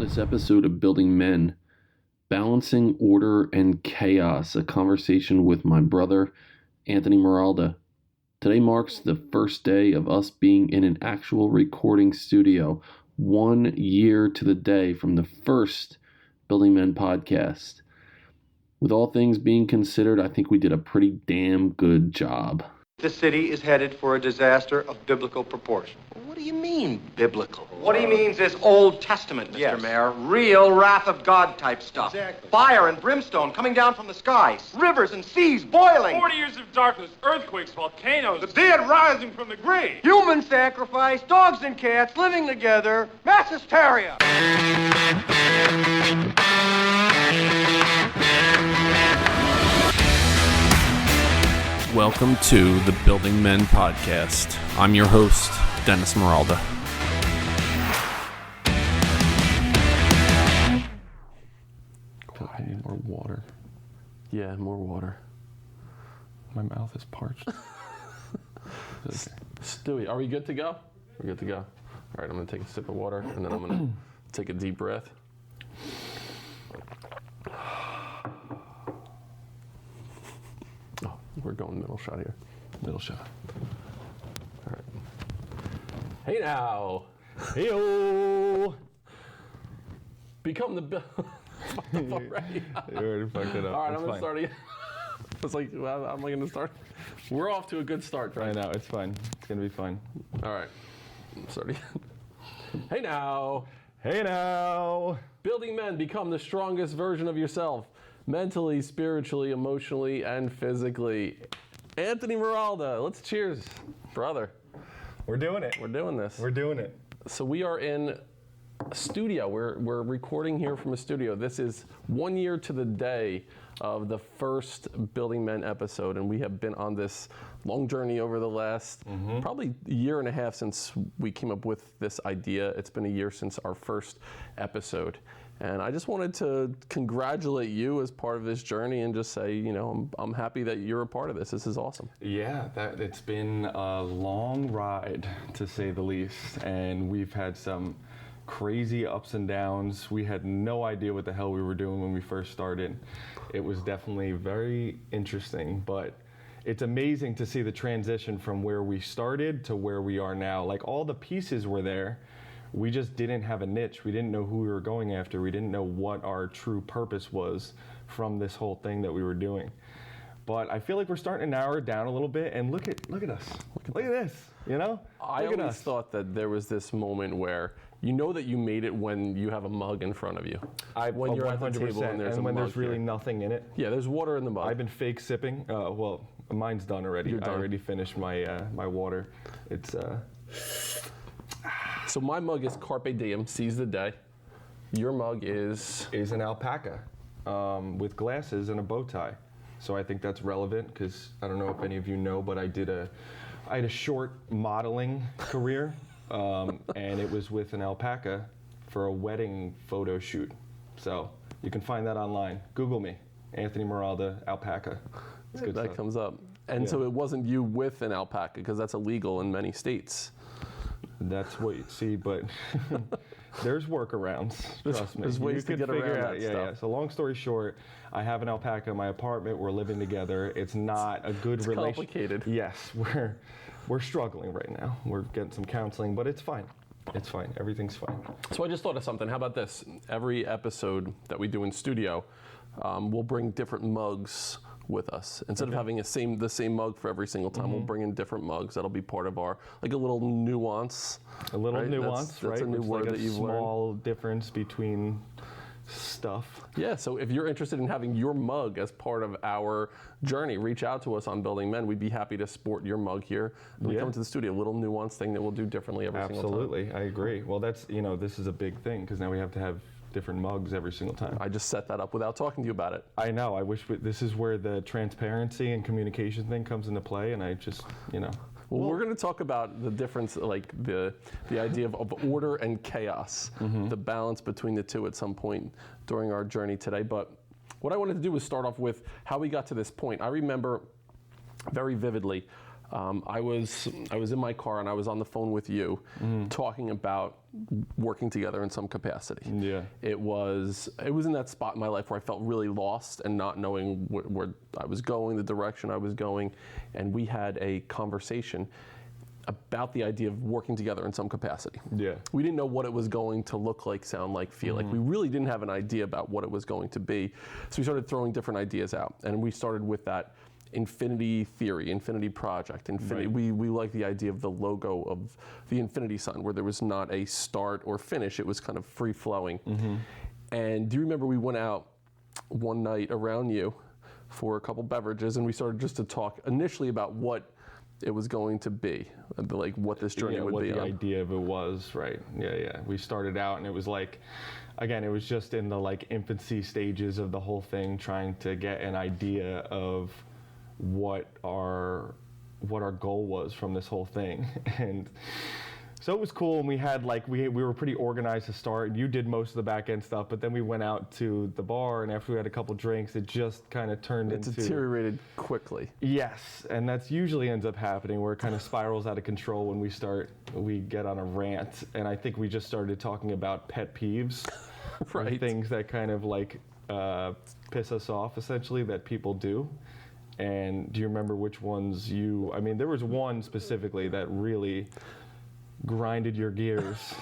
this episode of Building Men, Balancing Order and Chaos, a conversation with my brother, Anthony Morolda. Today marks the first day of us being in an actual recording studio, 1 year to the day from the first Building Men podcast. With all things being considered, I think we did a pretty damn good job. The city is headed for a disaster of biblical proportion. What do you mean, biblical? What he means is Old Testament, Mr. Mayor. Real wrath of God type stuff. Exactly. Fire and brimstone coming down from the skies. Rivers and seas boiling. 40 years of darkness, earthquakes, volcanoes, the dead rising from the grave. Human sacrifice, dogs and cats living together, mass hysteria. Welcome to the Building Men podcast. I'm your host, Dennis Morolda. I need more water. Yeah, more water. My mouth is parched. Okay. Stewie, are we good to go? We're good to go. All right, I'm going to take a sip of water, and then I'm going to take a deep breath. Oh, we're going middle shot here. Middle shot. All right. Hey now. Hey-o! Become the... Fucked up already. You already fucked it up. All right, It's I'm going to fine. start again. It's like, well, how am I going to start? We're off to a good start, I right? know, it's fine. It's gonna be fine. All right. I'm starting again. Hey now. Hey now! Building men, become the strongest version of yourself. Mentally, spiritually, emotionally, and physically. Anthony Morolda, let's cheers, brother. We're doing it. We're doing this. We're doing it. So we are in a studio. We're recording here from a studio. This is 1 year to the day of the first Building Men episode, and we have been on this long journey over the last probably a year and a half since we came up with this idea. It's been a year since our first episode. And I just wanted to congratulate you as part of this journey and just say, you know, I'm happy that you're a part of this. This is awesome. Yeah, it's been a long ride, to say the least, and we've had some crazy ups and downs. We had no idea what the hell we were doing when we first started. It was definitely very interesting, but it's amazing to see the transition from where we started to where we are now. Like, all the pieces were there. We just didn't have a niche. We didn't know who we were going after. We didn't know what our true purpose was from this whole thing that we were doing. But I feel like we're starting to narrow it down a little bit, and look at us. Look at this, you know? I Look at always us. thought that there was this moment where you know that you made it when you have a mug in front of you. When you're at the table and there's a when mug there's really here. nothing in it. Yeah, there's water in the mug. I've been fake sipping. Well, mine's done already. You're done. I already finished my my water. It's So my mug is Carpe Diem, seize the day. Your mug is... an alpaca with glasses and a bow tie. So I think that's relevant because I don't know if any of you know, but I had a short modeling career, and it was with an alpaca for a wedding photo shoot. So you can find that online. Google me, Anthony Morolda, alpaca. It's good that stuff. comes up. And so it wasn't you with an alpaca because that's illegal in many states. That's what you see, but there's workarounds. Trust me. There's ways You to could get figure around out. that Yeah, stuff. yeah. So long story short, I have an alpaca in my apartment. We're living together. It's not a good relationship. Complicated. Yes, we're struggling right now. We're getting some counseling, but it's fine. It's fine. Everything's fine. So I just thought of something. How about this? Every episode that we do in studio, we'll bring different mugs with us. Instead of having the same mug for every single time, we'll bring in different mugs. That'll be part of our, like a little nuance. A little right? nuance, right? That's a new It's word like that you've a learned. small difference between stuff. Yeah, so if you're interested in having your mug as part of our journey, reach out to us on Building Men. We'd be happy to sport your mug here when we Yeah. come to the studio. A little nuance thing that we'll do differently every single time. Absolutely, I agree. Well, that's, this is a big thing because now we have to have different mugs every single time. I just set that up without talking to you about it. I know. I wish this is where the transparency and communication thing comes into play, and I just, Well, we're going to talk about the difference, like the idea of order and chaos, the balance between the two at some point during our journey today. But what I wanted to do was start off with how we got to this point. I remember very vividly I was in my car and I was on the phone with you, talking about working together in some capacity. Yeah. It was in that spot in my life where I felt really lost and not knowing where I was going, the direction I was going, and we had a conversation about the idea of working together in some capacity. Yeah. We didn't know what it was going to look like, sound like, feel like. We really didn't have an idea about what it was going to be. So we started throwing different ideas out, and we started with that infinity theory, infinity project, infinity. Right. We like the idea of the logo of the infinity sign, where there was not a start or finish. It was kind of free flowing. And do you remember we went out one night around you for a couple beverages, and we started just to talk initially about what it was going to be, like what this journey would what be the on. idea of it was, right? Yeah. We started out, and it was like, again, it was just in the like infancy stages of the whole thing, trying to get an idea of what our goal was from this whole thing. And so it was cool, and we had like we were pretty organized to start, and you did most of the back end stuff, but then we went out to the bar, and after we had a couple drinks, it just kind of turned into... It deteriorated quickly. Yes, and that's usually ends up happening, where it kind of spirals out of control when we get on a rant, and I think we just started talking about pet peeves. Right. Things that kind of like piss us off, essentially, that people do. And do you remember which ones I mean, there was one specifically that really grinded your gears.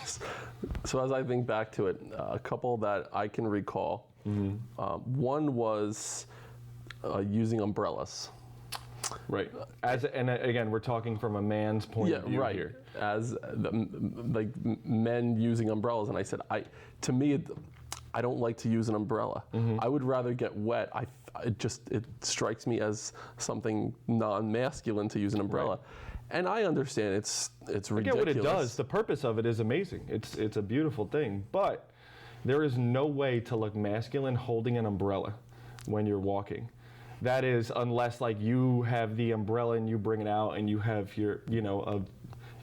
So as I think back to it, a couple that I can recall. One was using umbrellas. Right. And again, we're talking from a man's point of view here. As like men using umbrellas, and I said, to me, I don't like to use an umbrella. I would rather get wet. It strikes me as something non-masculine to use an umbrella. Right. And I understand it's ridiculous. I get what it does. The purpose of it is amazing. It's a beautiful thing. But there is no way to look masculine holding an umbrella when you're walking. That is, unless like you have the umbrella and you bring it out and you have your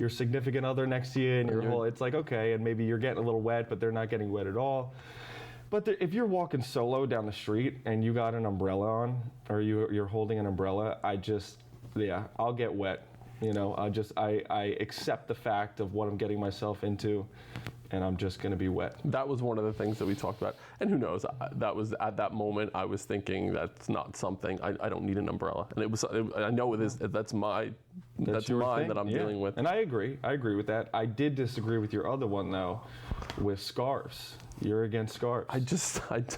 significant other next to you, and it's like, okay, and maybe you're getting a little wet, but they're not getting wet at all. But if you're walking solo down the street and you got an umbrella on, or you're holding an umbrella, I'll get wet. I accept the fact of what I'm getting myself into, and I'm just going to be wet. That was one of the things that we talked about. And who knows, that was at that moment I was thinking that's not something, I don't need an umbrella. And I know it is, that's mine that I'm dealing with. And I agree with that. I did disagree with your other one though, with scarves. You're against scarves.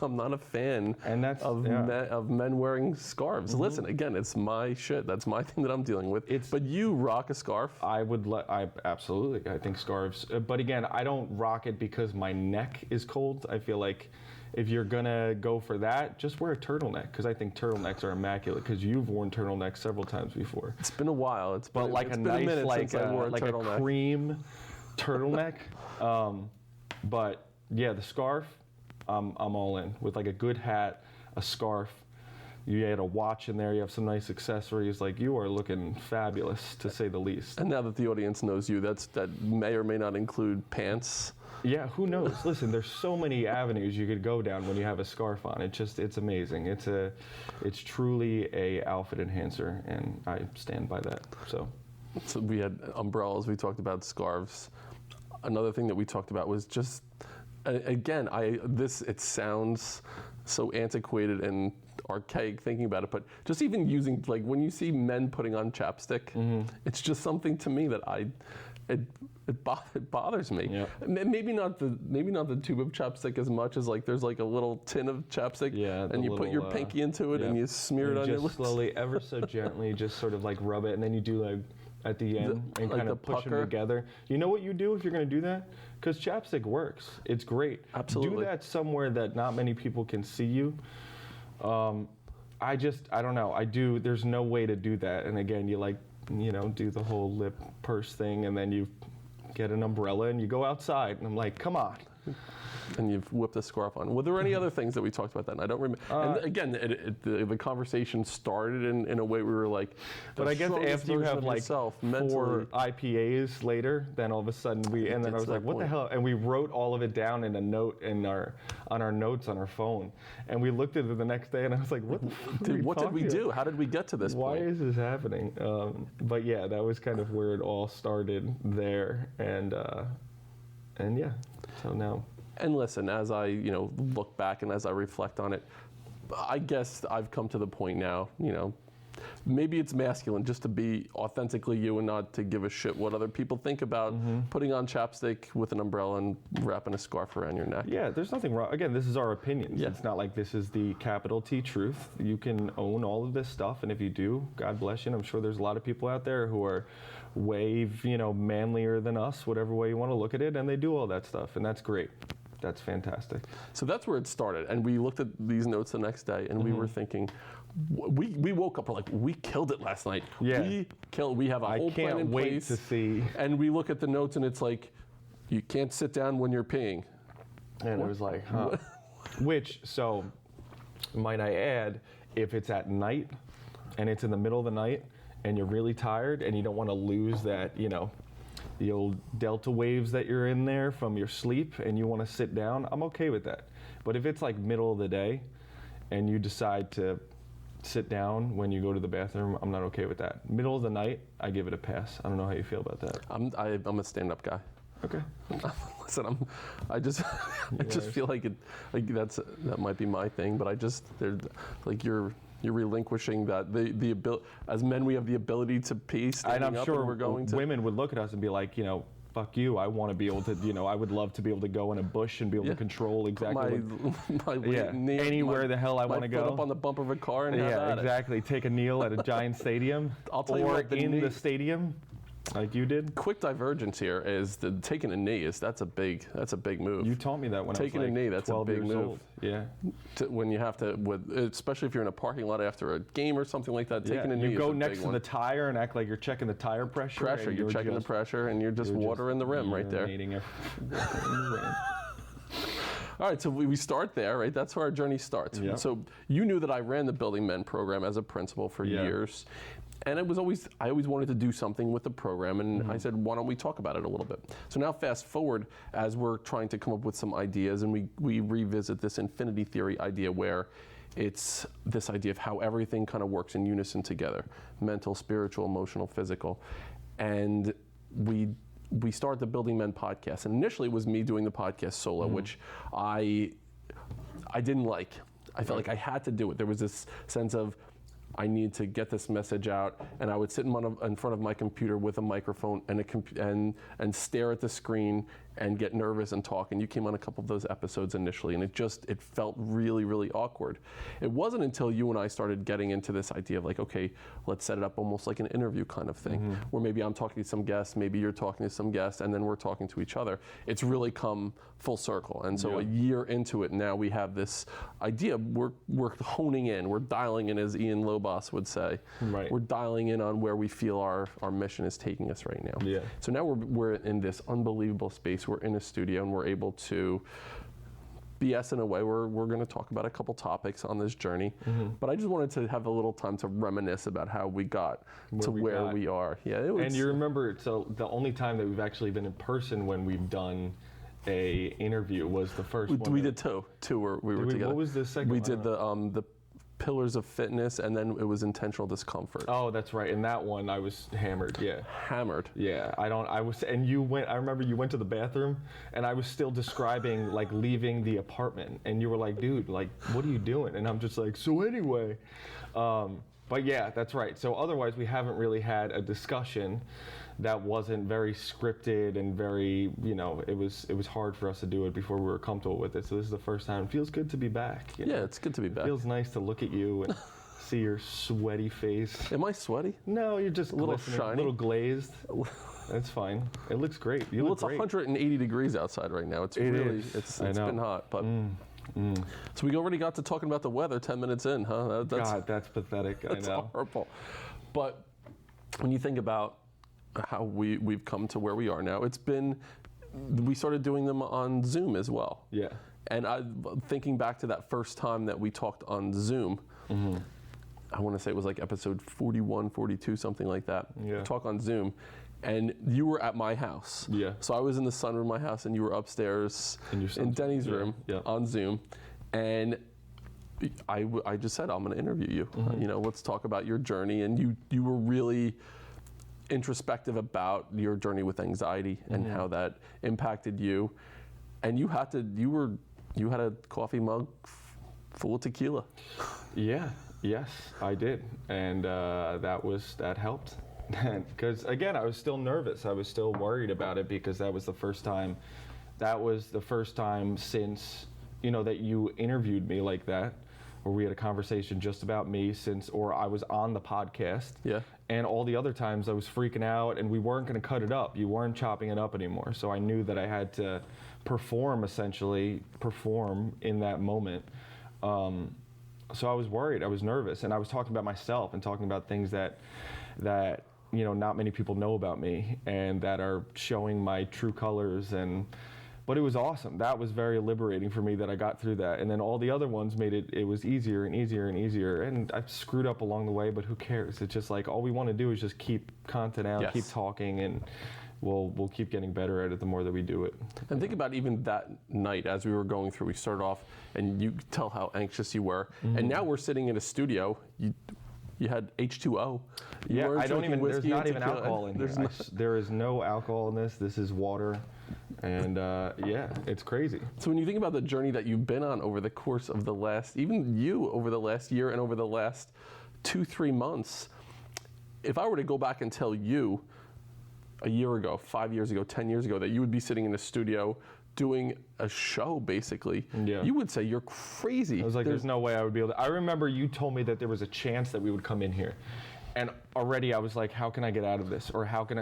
I'm not a fan of men wearing scarves. Listen, again, it's my shit. That's my thing that I'm dealing with. But you rock a scarf. Absolutely. I think scarves. But again, I don't rock it because my neck is cold. I feel like if you're gonna go for that, just wear a turtleneck, because I think turtlenecks are immaculate. Because you've worn turtlenecks several times before. It's been a while. It's been a minute since I wore a turtleneck. Cream turtleneck. But yeah, the scarf, I'm all in. With like a good hat, a scarf, you had a watch in there, you have some nice accessories, like you are looking fabulous, to say the least. And now that the audience knows you, that may or may not include pants. Yeah, who knows? Listen, there's so many avenues you could go down when you have a scarf on. It's amazing. It's truly a outfit enhancer, and I stand by that. So we had umbrellas, we talked about scarves. Another thing that we talked about was just, again, it sounds so antiquated and archaic thinking about it, but just even using, like when you see men putting on chapstick, it's just something to me that it bothers me. Yeah. Maybe not the tube of chapstick as much as like there's like a little tin of chapstick, and you put your pinky into it and you smear it on your lips. Slowly, ever so gently, just sort of like rub it, and then you do like at the end and kind of push them together. You know what you do if you're going to do that? Because chapstick works. It's great. Absolutely. Do that somewhere that not many people can see you. I don't know. There's no way to do that. And again, you do the whole lip purse thing, and then you get an umbrella and you go outside. And I'm like, come on. And you've whipped a scarf on. Were there any other things that we talked about then? I don't remember. And again, the conversation started in a way we were like, but I guess after you have like 4 IPAs later, then all of a sudden and then I was like, what the hell? And we wrote all of it down in a note on our notes on our phone. And we looked at it the next day and I was like, what the fuck what did we do? How did we get to this point? Why is this happening? But yeah, that was kind of where it all started there. And yeah, so now. And listen, as I look back and as I reflect on it, I guess I've come to the point now, maybe it's masculine just to be authentically you and not to give a shit what other people think about putting on chapstick with an umbrella and wrapping a scarf around your neck. Yeah, there's nothing wrong. Again, this is our opinions. Yeah. It's not like this is the capital T truth. You can own all of this stuff, and if you do, God bless you. And I'm sure there's a lot of people out there who are way, manlier than us, whatever way you want to look at it, and they do all that stuff, and that's great. That's fantastic. So that's where it started. And we looked at these notes the next day and we were thinking, we woke up, we're like, we killed it last night. Yeah. We have a whole plan in place. I can't wait to see. And we look at the notes and it's like, you can't sit down when you're peeing. And it was like, huh. Which, so, might I add, if it's at night and it's in the middle of the night and you're really tired and you don't want to lose that, the old delta waves that you're in there from your sleep and you want to sit down, I'm okay with that. But if it's like middle of the day and you decide to sit down when you go to the bathroom, I'm not okay with that. Middle of the night, I give it a pass. I don't know how you feel about that. I'm a stand-up guy. Okay. Listen, I just feel like that might be my thing, but you're relinquishing that the ability. As men, we have the ability to pee standing and I'm up, sure and we're going to. Women would look at us and be like, fuck you. I want to be able to, I would love to be able to go in a bush and be able to control exactly anywhere the hell I want to go. Put up on the bumper of a car and have at exactly. Take a kneel at a giant stadium. I'll tell you what, the stadium. Like you did? Quick divergence here is taking a knee that's a big move. You taught me that when taking I was like a knee, that's 12 a big years move. Old. Yeah. When you have to, especially if you're in a parking lot after a game or something like that, taking a knee. You go next to the tire and act like you're checking the tire pressure. You're checking the pressure and you're just watering the rim right there. All right, so we start there, right? That's where our journey starts. Yep. So you knew that I ran the Building Men program as a principal for years. And I always wanted to do something with the program, and I said, why don't we talk about it a little bit? So now fast forward, as we're trying to come up with some ideas, and we revisit this infinity theory idea where it's this idea of how everything kind of works in unison together, mental, spiritual, emotional, physical. And we started the Building Men podcast, and initially it was me doing the podcast solo, which I didn't like. I felt like I had to do it. There was this sense of, I need to get this message out, and I would sit in front of my computer with a microphone and stare at the screen and get nervous and talk. And you came on a couple of those episodes initially, and it felt really, really awkward. It wasn't until you and I started getting into this idea of like, okay, let's set it up almost like an interview kind of thing, where maybe I'm talking to some guests, maybe you're talking to some guests, and then we're talking to each other. It's really come full circle. And so a year into it now, we have this idea. We're honing in, we're dialing in, as Ian Lobos would say. Right. We're dialing in on where we feel our mission is taking us right now. Yeah. So now we're in this unbelievable space. We're in a studio and we're able to BS in a way. We're going to talk about a couple topics on this journey, but I just wanted to have a little time to reminisce about how we got to where we are. Yeah. And you remember, so the only time that we've actually been in person when we've done a interview was the first one. We did two where we were together. What was the second one? We did the pillars of fitness, and then it was intentional discomfort. Oh, that's right. In that one, I was hammered. Yeah. Hammered. Yeah. I remember you went to the bathroom, and I was still describing like leaving the apartment, and you were like, dude, like, what are you doing? And I'm just like, so anyway. But yeah, that's right. So otherwise, we haven't really had a discussion that wasn't very scripted and very, it was hard for us to do it before we were comfortable with it. So this is the first time. It feels good to be back. Yeah, it's good to be back. It feels nice to look at you and see your sweaty face. Am I sweaty? No, you're just a little shiny, a little glazed. That's fine. It looks great. You look great. 180 degrees outside right now. It's been hot, but. So we already got to talking about the weather 10 minutes in, huh? God, that's pathetic. I know. That's horrible. But when you think about how we've come to where we are now, it's been we started doing them on Zoom as well. Yeah. And thinking back to that first time that we talked on Zoom, I want to say it was like episode 41, 42, something like that. Yeah. Talk on Zoom. And you were at my house. Yeah. So I was in the sunroom of my house, and you were upstairs in Denny's room on Zoom. And I just said, I'm going to interview you. You know, let's talk about your journey. And you were really introspective about your journey with anxiety and how that impacted you. And you had a coffee mug full of tequila. Yeah. Yes, I did, and that helped. Because again, I was still nervous. I was still worried about it because that was the first time. That was the first time since, you know, that you interviewed me like that, or we had a conversation just about me or I was on the podcast. Yeah. And all the other times I was freaking out, and we weren't going to cut it up. You weren't chopping it up anymore. So I knew that I had to perform in that moment. So I was worried, I was nervous, and I was talking about myself and talking about things that you know, not many people know about me and that are showing my true colors. But it was awesome. That was very liberating for me that I got through that. And then all the other ones made it was easier and easier and easier. And I've screwed up along the way, but who cares? It's just like all we want to do is just keep content out, keep talking, and we'll keep getting better at it the more that we do it. And think about even that night as we were going through, we started off and you could tell how anxious you were. And now we're sitting in a studio. You had H2O. There's not even alcohol in here. There is no alcohol in this. This is water. And it's crazy. So when you think about the journey that you've been on over the course of over the last year and over the last 2-3 months, if I were to go back and tell you a year ago, 5 years ago, 10 years ago, that you would be sitting in a studio doing a show, basically, you would say you're crazy. I was like, there's no way I would be able to. I remember you told me that there was a chance that we would come in here. And already I was like, how can I get out of this? Or how can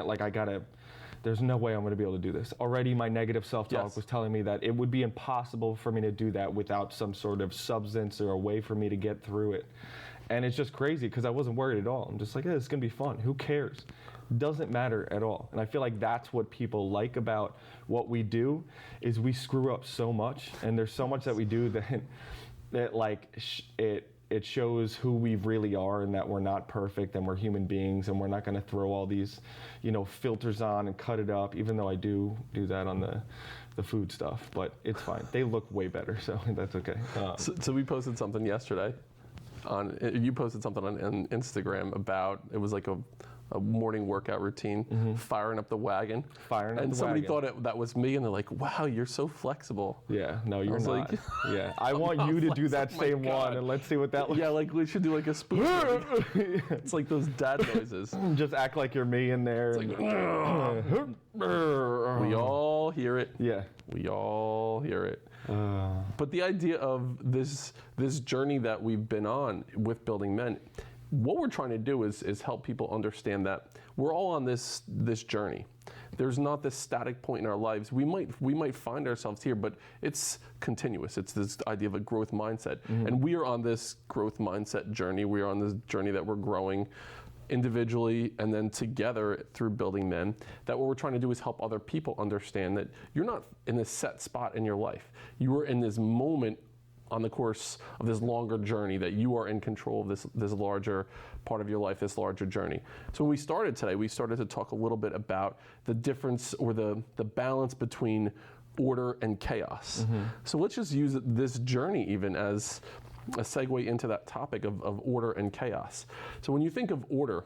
there's no way I'm going to be able to do this. Already my negative self-talk was telling me that it would be impossible for me to do that without some sort of substance or a way for me to get through it. And it's just crazy because I wasn't worried at all. I'm just like, it's going to be fun. Who cares? Doesn't matter at all. And I feel like that's what people like about what we do is we screw up so much, and there's so much that we do that it shows who we really are, and that we're not perfect, and we're human beings, and we're not going to throw all these, you know, filters on and cut it up, even though I do that on the food stuff, but it's fine. They look way better, so that's okay. So we posted something yesterday you posted something on Instagram about, it was like a morning workout routine, firing up the wagon. And somebody thought that was me, and they're like, wow, you're so flexible. Yeah, no, you're not. Like, yeah, I want you to do that same one, and let's see what that looks like. Yeah, like we should do like a spoon. It's like those dad noises. Just act like you're me in there. It's like, we all hear it. Yeah. We all hear it. But the idea of this journey that we've been on with Building Men, what we're trying to do is help people understand that we're all on this journey. There's not this static point in our lives. We might find ourselves here, but it's continuous. It's this idea of a growth mindset. And we are on this growth mindset journey. We are on this journey that we're growing individually and then together through Building Men, that what we're trying to do is help other people understand that you're not in this set spot in your life. You are in this moment on the course of this longer journey, that you are in control of this larger part of your life, this larger journey. So when we started today, we started to talk a little bit about the difference or the balance between order and chaos. So let's just use this journey even as a segue into that topic of order and chaos. So when you think of order,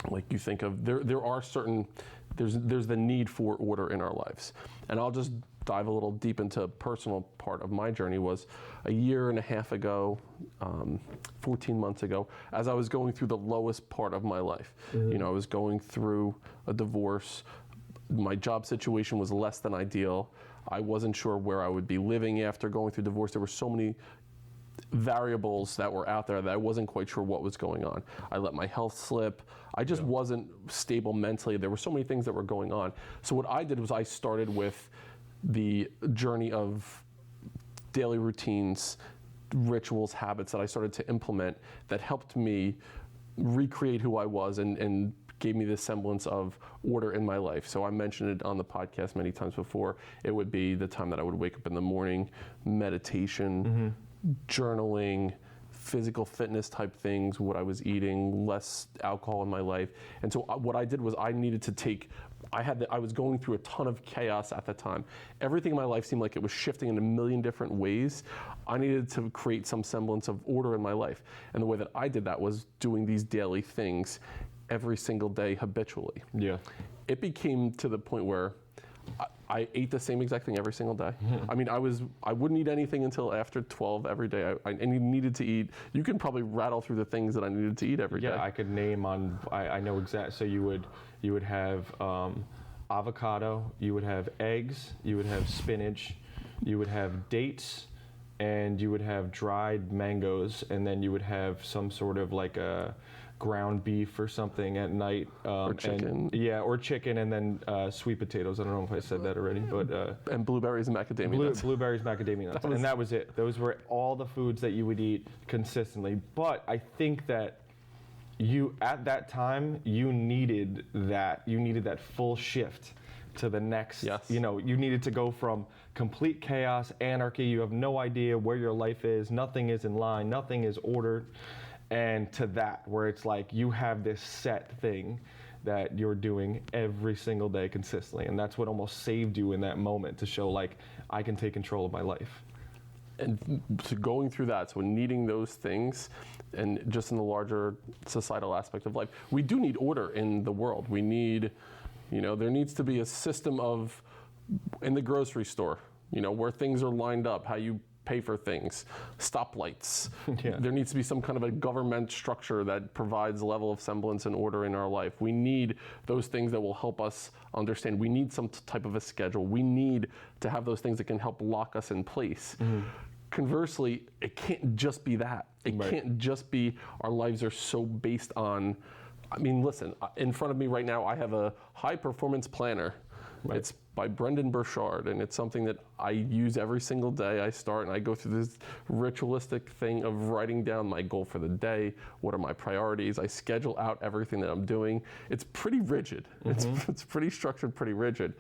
like you think of, there's the need for order in our lives. And I'll just dive a little deep into a personal part of my journey. Was a year and a half ago, 14 months ago, as I was going through the lowest part of my life. You know, I was going through a divorce. My job situation was less than ideal. I wasn't sure where I would be living after going through divorce. There were so many variables that were out there that I wasn't quite sure what was going on. I let my health slip. I just wasn't stable mentally. There were so many things that were going on. So what I did was I started with the journey of daily routines, rituals, habits that I started to implement that helped me recreate who I was and gave me this semblance of order in my life. So I mentioned it on the podcast many times before. It would be the time that I would wake up in the morning, meditation, journaling, physical fitness type things, what I was eating, less alcohol in my life. And so what I did was I needed to take, I was going through a ton of chaos at the time. Everything in my life seemed like it was shifting in a million different ways. I needed to create some semblance of order in my life. And the way that I did that was doing these daily things every single day habitually. Yeah. It became to the point where I ate the same exact thing every single day. I mean, I wouldn't eat anything until after 12 every day. I needed to eat. You can probably rattle through the things that I needed to eat every day. Yeah, I could name on. I know exact. So you would have avocado. You would have eggs. You would have spinach. You would have dates, and you would have dried mangoes, and then you would have some sort of like a ground beef or something at night, or chicken. Or chicken, and then sweet potatoes. I don't know if I said that already, but and blueberries and macadamia nuts. Blueberries, macadamia nuts, and that was it. Those were all the foods that you would eat consistently. But I think that at that time you needed that full shift to the next. Yes. You needed to go from complete chaos, anarchy. You have no idea where your life is. Nothing is in line. Nothing is ordered. And to that, where it's like you have this set thing that you're doing every single day consistently. And that's what almost saved you in that moment, to show like, I can take control of my life. And so going through that, so needing those things, and just in the larger societal aspect of life, we do need order in the world. We need, there needs to be a system of, in the grocery store, where things are lined up, how you pay for things, stoplights. Yeah. There needs to be some kind of a government structure that provides a level of semblance and order in our life. We need those things that will help us understand. We need some type of a schedule. We need to have those things that can help lock us in place. Conversely, it can't just be that. It can't just be our lives are so based on, listen, in front of me right now, I have a high performance planner. Right. It's by Brendan Burchard, and it's something that I use every single day. I start and I go through this ritualistic thing of writing down my goal for the day, what are my priorities. I schedule out everything that I'm doing. It's pretty rigid. It's pretty structured, pretty rigid.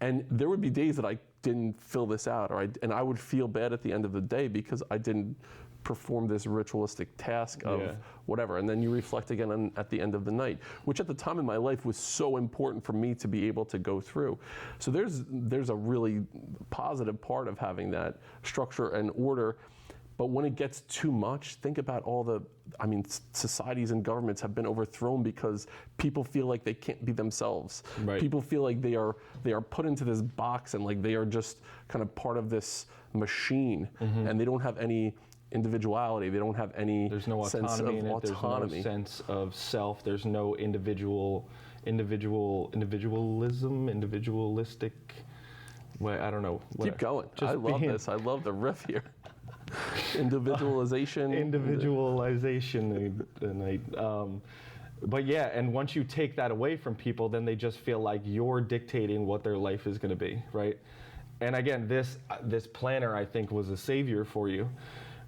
And there would be days that I didn't fill this out, and I would feel bad at the end of the day because I didn't perform this ritualistic task of whatever. And then you reflect again at the end of the night, which at the time in my life was so important for me to be able to go through. So there's a really positive part of having that structure and order. But when it gets too much, think about all societies and governments have been overthrown because people feel like they can't be themselves. Right. People feel like they are put into this box and like they are just kind of part of this machine, and they don't have any individuality. They don't have any There's no sense autonomy of in it. autonomy. There's no sense of self. There's no individualistic. Well, I don't know. Keep going. I love this. I love the riff here. Individualization. But yeah, and once you take that away from people, then they just feel like you're dictating what their life is going to be, right? And again, this planner, I think, was a savior for you.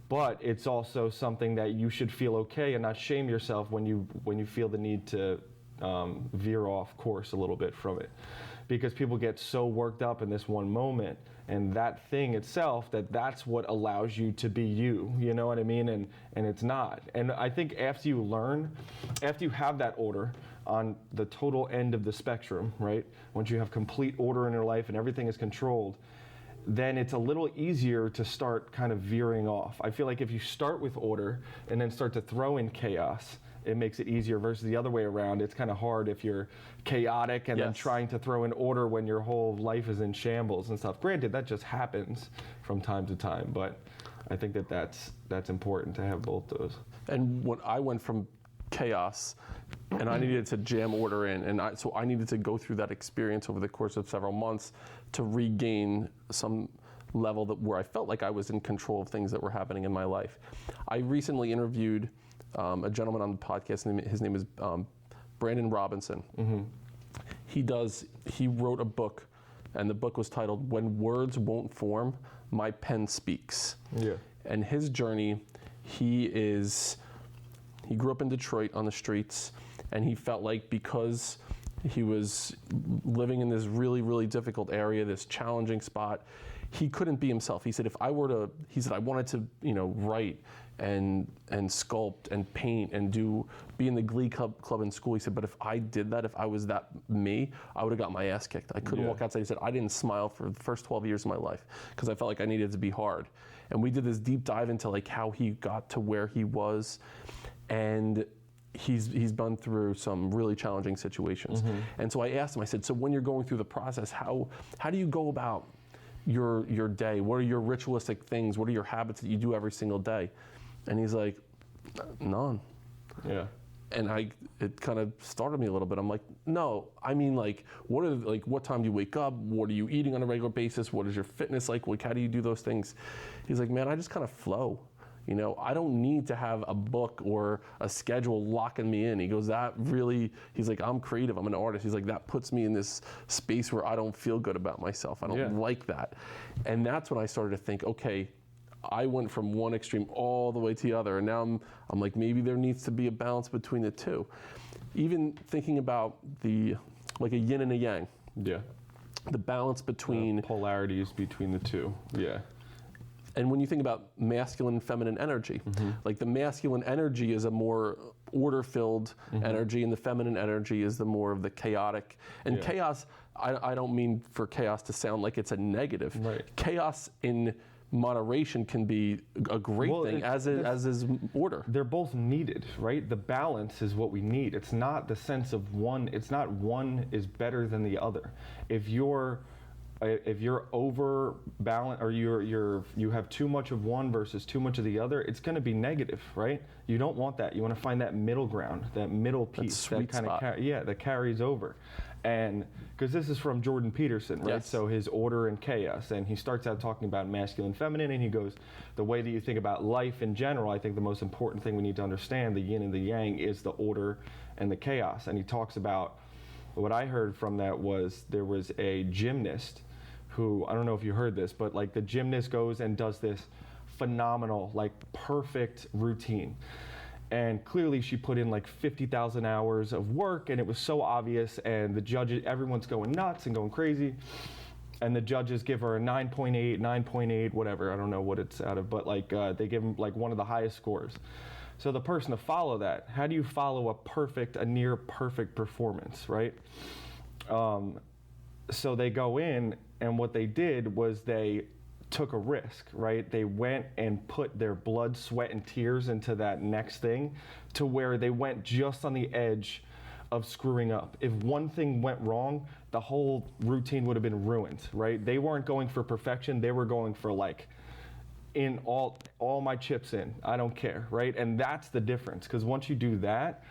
But it's also something that you should feel okay and not shame yourself when you feel the need to veer off course a little bit from it. Because people get so worked up in this one moment, and that thing itself, that's what allows you to be you, you know what I mean? And it's not. And I think after you have that order on the total end of the spectrum, right? Once you have complete order in your life and everything is controlled, then it's a little easier to start kind of veering off. I feel like if you start with order and then start to throw in chaos, it makes it easier, versus the other way around. It's kind of hard if you're chaotic and then trying to throw in order when your whole life is in shambles and stuff. Granted, that just happens from time to time, but I think that's important to have both those. And when I went from chaos and I needed to jam order in, and so I needed to go through that experience over the course of several months to regain some level where I felt like I was in control of things that were happening in my life. I recently interviewed a gentleman on the podcast, and his name is Brandon Robinson. He wrote a book, and the book was titled "When Words Won't Form, My Pen Speaks." Yeah. And his journey, he grew up in Detroit on the streets, and he felt like because he was living in this really, really difficult area, this challenging spot, he couldn't be himself. He said, I wanted to, write and sculpt and paint and be in the glee club in school. He said, but if I did that, if I was that me, I would have got my ass kicked. I couldn't walk outside. He said, I didn't smile for the first 12 years of my life because I felt like I needed to be hard. And we did this deep dive into like how he got to where he was, and he's been through some really challenging situations. And so I asked him, I said, so when you're going through the process, how do you go about your day? What are your ritualistic things? What are your habits that you do every single day? And he's like, none. Yeah. And it kind of startled me a little bit. I'm like, no, I mean, like, what time do you wake up? What are you eating on a regular basis? What is your fitness like? Like, how do you do those things? He's like, man, I just kind of flow. I don't need to have a book or a schedule locking me in. He goes, he's like, I'm creative, I'm an artist. He's like, that puts me in this space where I don't feel good about myself. I don't like that. And that's when I started to think, okay, I went from one extreme all the way to the other, and now I'm like, maybe there needs to be a balance between the two. Even thinking about like a yin and a yang. Yeah. The balance between polarities between the two. Yeah. And when you think about masculine and feminine energy, like the masculine energy is a more order-filled energy, and the feminine energy is the more of the chaotic. And chaos, I don't mean for chaos to sound like it's a negative. Right. Chaos in moderation can be a great thing, as is order. They're both needed, right? The balance is what we need. It's not the sense of one. It's not one is better than the other. If you're over balanced, or you have too much of one versus too much of the other, it's going to be negative, right? You don't want that. You want to find that middle ground, that middle piece, that kind of that carries over. And because this is from Jordan Peterson, right? Yes. So his Order and Chaos, and he starts out talking about masculine, feminine, and he goes, the way that you think about life in general, I think the most important thing we need to understand, the yin and the yang, is the order and the chaos. And he talks about, what I heard from that was, there was a gymnast who, I don't know if you heard this, but like the gymnast goes and does this phenomenal, like perfect routine. And clearly she put in like 50,000 hours of work, and it was so obvious, and the judges, everyone's going nuts and going crazy. And the judges give her a 9.8, whatever, I don't know what it's out of, but like they give them like one of the highest scores. So the person to follow that, how do you follow a near perfect performance, right? So they go in, and what they did was they took a risk, right? They went and put their blood, sweat, and tears into that next thing, to where they went just on the edge of screwing up. If one thing went wrong, the whole routine would have been ruined, right? They weren't going for perfection, they were going for like, in all my chips in, I don't care, right? And that's the difference, because once you do that,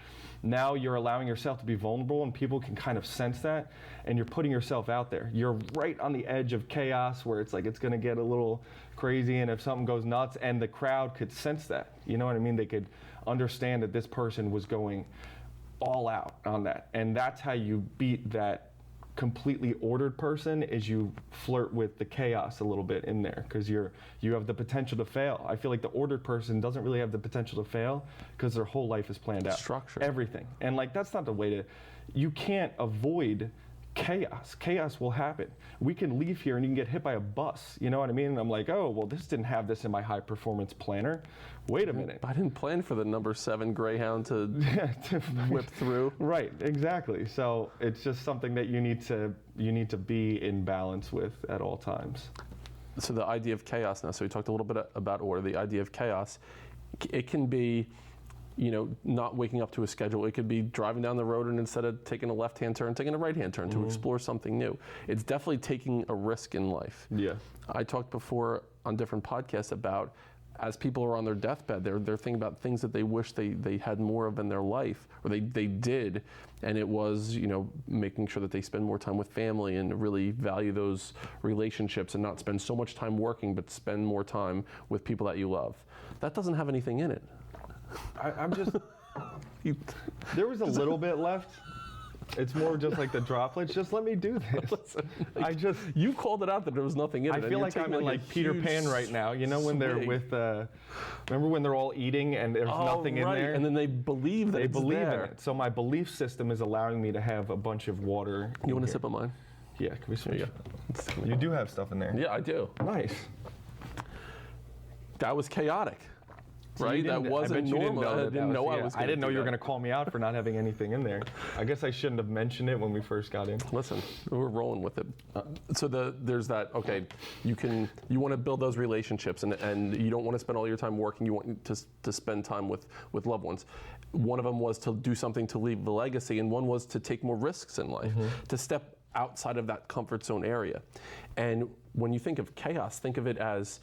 now you're allowing yourself to be vulnerable, and people can kind of sense that, and you're putting yourself out there. You're right on the edge of chaos, where it's like it's gonna get a little crazy, and if something goes nuts, and the crowd could sense that, you know what I mean? They could understand that this person was going all out on that, and that's how you beat that completely ordered person, is you flirt with the chaos a little bit in there, because you have the potential to fail. I feel like the ordered person doesn't really have the potential to fail, because their whole life is planned out. Structure. Everything. And like, that's not the way to, you can't avoid chaos. Chaos will happen. We can leave here and you can get hit by a bus, you know what I mean? And I'm like, oh, well, this didn't have this in my high performance planner. Wait a minute. I didn't plan for the number 7 Greyhound to whip through. Right, exactly. So it's just something that you need to be in balance with at all times. So the idea of chaos now, so we talked a little bit about order. The idea of chaos, it can be, not waking up to a schedule. It could be driving down the road, and instead of taking a left-hand turn, taking a right-hand turn to explore something new. It's definitely taking a risk in life. Yeah. I talked before on different podcasts about, as people are on their deathbed, they're thinking about things that they wish they had more of in their life, or they did, and it was, making sure that they spend more time with family and really value those relationships, and not spend so much time working, but spend more time with people that you love. That doesn't have anything in it. I'm just, there was a little bit left, It's more just like the droplets. Just let me do this. Listen, you called it out that there was nothing in it. I feel like I'm in like Peter Pan right now. You know when they're with, remember when they're all eating and there's nothing in there? And then they believe that they it's believe there. in it. So my belief system is allowing me to have a bunch of water. You want to sip of mine? Yeah, can we switch? There You do have stuff in there. Yeah, I do. Nice. That was chaotic. So right? That wasn't normal. I didn't know I was. I didn't know you were going to call me out for not having anything in there. I guess I shouldn't have mentioned it when we first got in. Listen, we're rolling with it. So there's that. Okay, you want to build those relationships, and you don't want to spend all your time working. You want to spend time with loved ones. One of them was to do something to leave a legacy, and one was to take more risks in life, to step outside of that comfort zone area. And when you think of chaos, think of it as,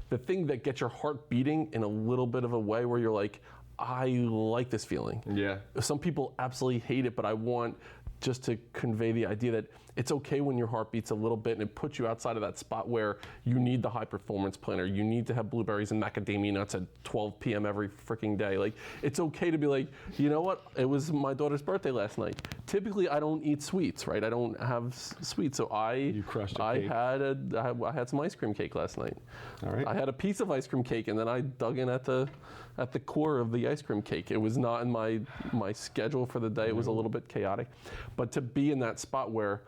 the thing that gets your heart beating in a little bit of a way where you're like, I like this feeling. Yeah. Some people absolutely hate it, but I want just to convey the idea that it's okay when your heart beats a little bit and it puts you outside of that spot where you need the high performance planner. You need to have blueberries and macadamia nuts at 12 p.m. every freaking day. Like, it's okay to be like, you know what? It was my daughter's birthday last night. Typically, I don't eat sweets, right? I don't have sweets, so You crushed a cake. I had some ice cream cake last night. All right. I had a piece of ice cream cake, and then I dug in at the core of the ice cream cake. It was not in my schedule for the day. It was a little bit chaotic, but to be in that spot where,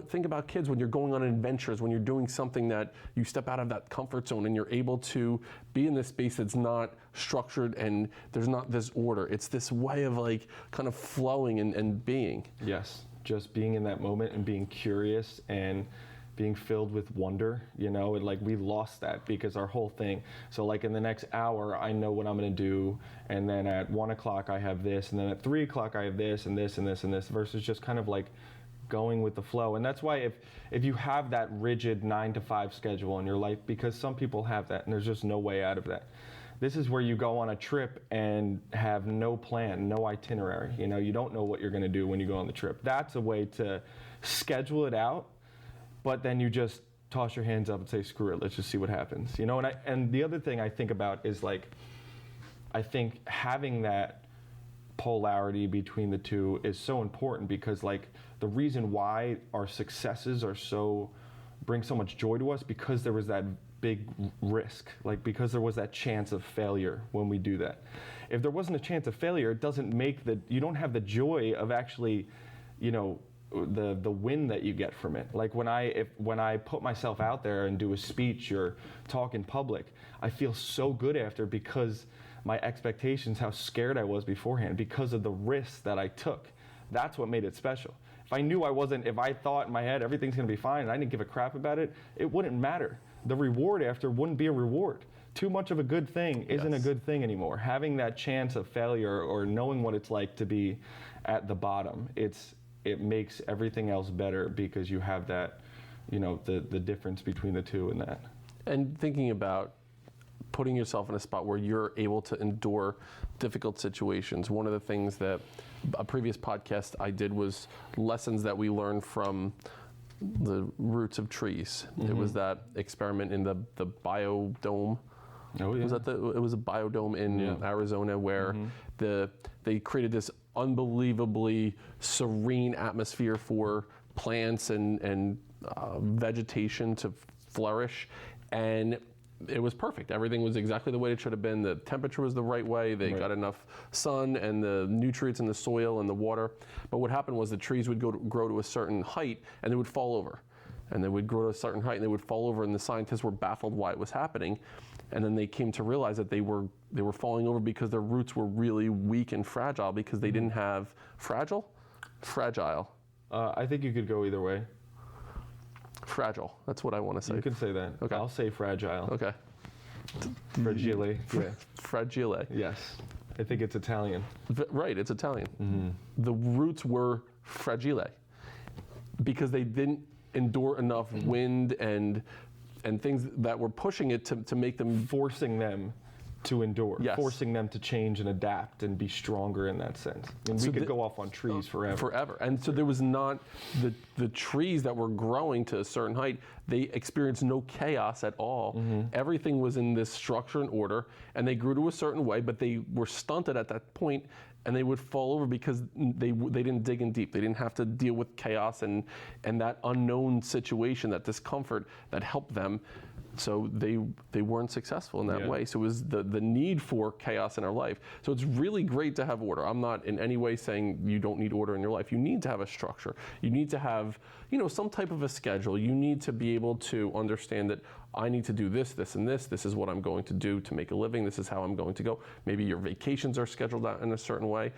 think about kids when you're going on adventures, when you're doing something that you step out of that comfort zone and you're able to be in this space that's not structured and there's not this order. It's this way of like kind of flowing and being. Yes, just being in that moment and being curious and being filled with wonder, we lost that because our whole thing. So like in the next hour, I know what I'm gonna do, and then at 1 o'clock I have this, and then at 3 o'clock I have this and this and this and this, versus just kind of like going with the flow. And that's why if you have that rigid 9-to-5 schedule in your life, because some people have that and there's just no way out of that. This is where you go on a trip and have no plan, no itinerary. You don't know what you're gonna do when you go on the trip. That's a way to schedule it out, but then you just toss your hands up and say, screw it, let's just see what happens. And the other thing I think about is I think having that polarity between the two is so important, because the reason why our successes bring so much joy to us, because there was that big risk, because there was that chance of failure when we do that. If there wasn't a chance of failure, it doesn't you don't have the joy of actually, the win that you get from it. Like when I put myself out there and do a speech or talk in public, I feel so good after, because my expectations, how scared I was beforehand, because of the risks that I took. That's what made it special. If I thought in my head everything's gonna be fine and I didn't give a crap about it, it wouldn't matter. The reward after wouldn't be a reward. Too much of a good thing isn't a good thing anymore. Having that chance of failure or knowing what it's like to be at the bottom, it makes everything else better, because you have that, the difference between the two and that. And thinking about putting yourself in a spot where you're able to endure difficult situations. One of the things that a previous podcast I did was lessons that we learned from the roots of trees. It was that experiment in the biodome. Oh, yeah. It was a biodome in Arizona where they created this unbelievably serene atmosphere for plants and vegetation to flourish, and it was perfect. Everything was exactly the way it should have been. The temperature was the right way. They got enough sun and the nutrients in the soil and the water. But what happened was the trees would grow to a certain height and they would fall over. And they would grow to a certain height and they would fall over, and the scientists were baffled why it was happening. And then they came to realize that they were falling over because their roots were really weak and fragile, because they didn't have fragile. I think you could go either way. Fragile. That's what I want to say. You can say that. Okay. I'll say fragile. Okay. Fragile. Yeah. Fragile. Yes. I think it's Italian. Right. It's Italian. The roots were fragile because they didn't endure enough wind and things that were pushing it to make them, forcing them to endure, Yes. forcing them to change and adapt and be stronger in that sense. And we could go off on trees forever. And so there was not the trees that were growing to a certain height. They experienced no chaos at all. Everything was in this structure and order, and they grew to a certain way, but they were stunted at that point and they would fall over because they didn't dig in deep. They didn't have to deal with chaos and that unknown situation, that discomfort that helped them. So they weren't successful in that way. So it was the need for chaos in our life. So it's really great to have order. I'm not in any way saying you don't need order in your life. You need to have a structure. You need to have, some type of a schedule. You need to be able to understand that I need to do this, this, and this. This is what I'm going to do to make a living. This is how I'm going to go. Maybe your vacations are scheduled out in a certain way.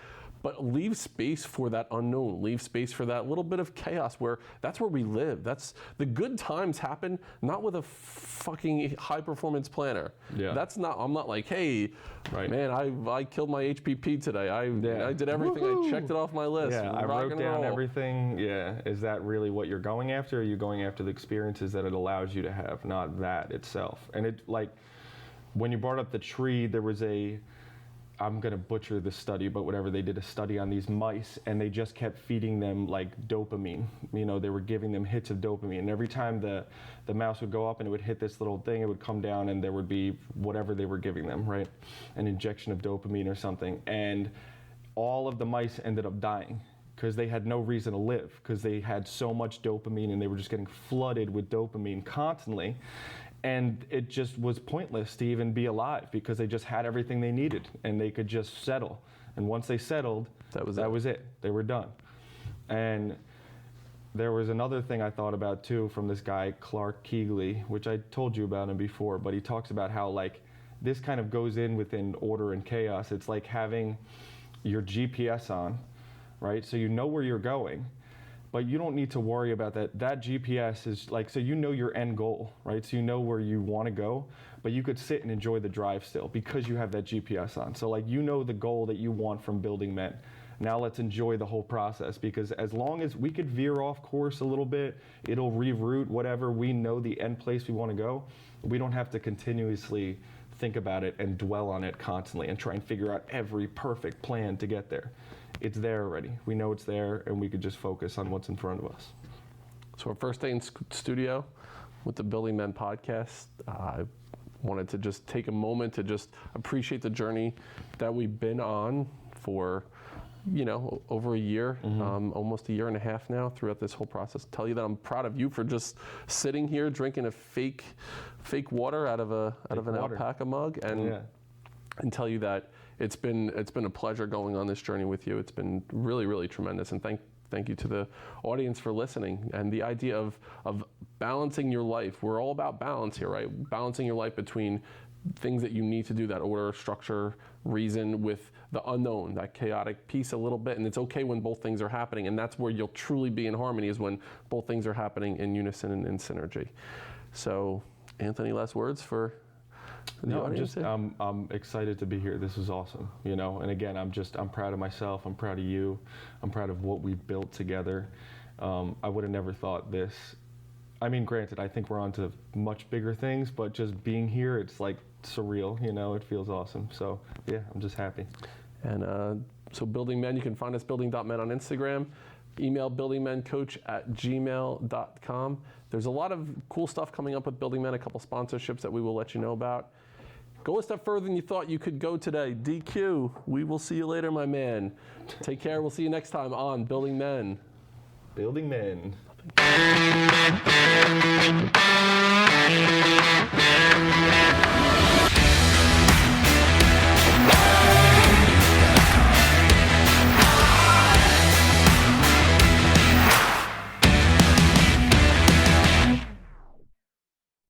But leave space for that unknown. Leave space for that little bit of chaos where that's where we live. That's the good times happen not with a fucking high performance planner. Yeah. I'm not like, hey, man, I killed my HPP today. I did everything. Woo-hoo. I checked it off my list. Yeah, I Rock wrote and down roll. everything. Yeah, is that really what you're going after? Or are you going after the experiences that it allows you to have, not that itself? And it, like, when you brought up the tree, there was I'm gonna butcher the study, but whatever, they did a study on these mice and they just kept feeding them like dopamine. They were giving them hits of dopamine. And every time the mouse would go up and it would hit this little thing, it would come down and there would be whatever they were giving them, right? An injection of dopamine or something. And all of the mice ended up dying because they had no reason to live because they had so much dopamine and they were just getting flooded with dopamine constantly. And it just was pointless to even be alive because they just had everything they needed and they could just settle. And once they settled, that was it. They were done. And there was another thing I thought about too from this guy, Clark Keegley, which I told you about him before, but he talks about how like this kind of goes in within order and chaos. It's like having your GPS on, right? So you know where you're going. But you don't need to worry about that. That GPS is like, so you know your end goal, right? So you know where you want to go, but you could sit and enjoy the drive still because you have that GPS on. So like, you know the goal that you want from Building Men. Now let's enjoy the whole process because as long as we could veer off course a little bit, it'll reroute whatever we know the end place we want to go. We don't have to continuously think about it and dwell on it constantly and try and figure out every perfect plan to get there. It's there already. We know it's there, and we could just focus on what's in front of us. So our first day in studio with the Building Men podcast, I wanted to just take a moment to just appreciate the journey that we've been on for, over a year, almost a year and a half now throughout this whole process. Tell you that I'm proud of you for just sitting here drinking a fake water out of an alpaca mug and tell you that it's been a pleasure going on this journey with you. It's been really, really tremendous, and thank you to the audience for listening. And the idea of balancing your life. We're all about balance here, right? Balancing your life between things that you need to do, that order, structure, reason, with the unknown, that chaotic piece a little bit. And it's okay when both things are happening, and that's where you'll truly be in harmony, is when both things are happening in unison and in synergy. So, Anthony, last words for the audience? I'm excited to be here. This is awesome, And again, I'm proud of myself. I'm proud of you. I'm proud of what we've built together. I would have never thought this. I mean, granted, I think we're on to much bigger things, but just being here, it's like surreal, It feels awesome. So yeah, I'm just happy. And so Building Men, you can find us building.men on Instagram. Email buildingmencoach@gmail.com. There's a lot of cool stuff coming up with Building Men, a couple sponsorships that we will let you know about. Go a step further than you thought you could go today. DQ, we will see you later, my man. Take care. We'll see you next time on Building Men. Building Men.